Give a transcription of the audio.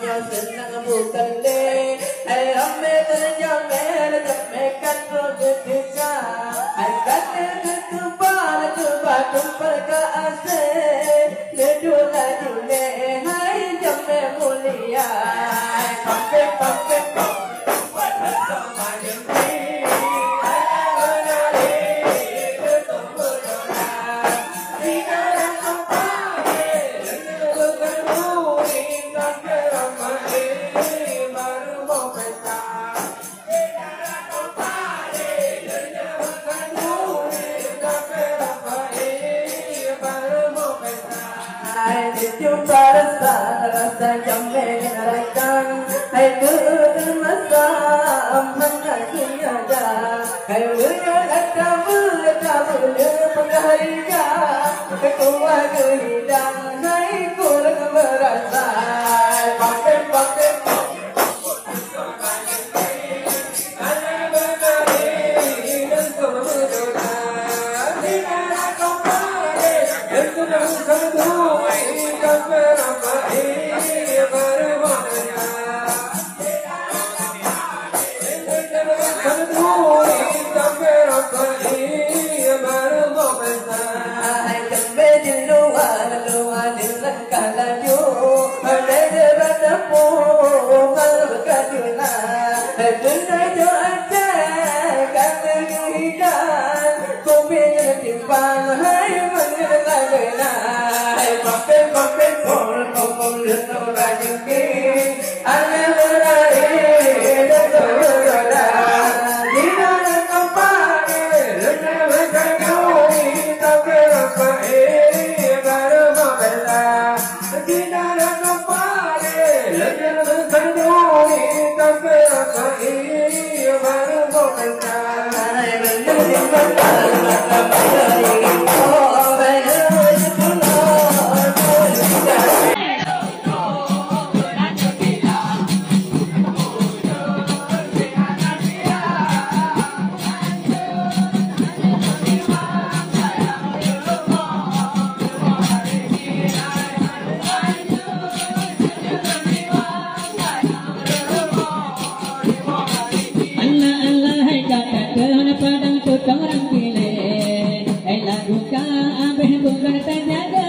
senang bukan deh. Hai rame terjamel jamekan rogetika. Hai kate ketubal kebatu perka ase. Ledula dule hai jame mulia. Pampe pampe pampe. Jumpa rasa jamai narakan. Hai bermasa mengakunya dah. Hai berkata pengharinya. Ketua kehidang hai kurang merasa. Pakai orang pilih, lagu ka abeh bukan terjaga.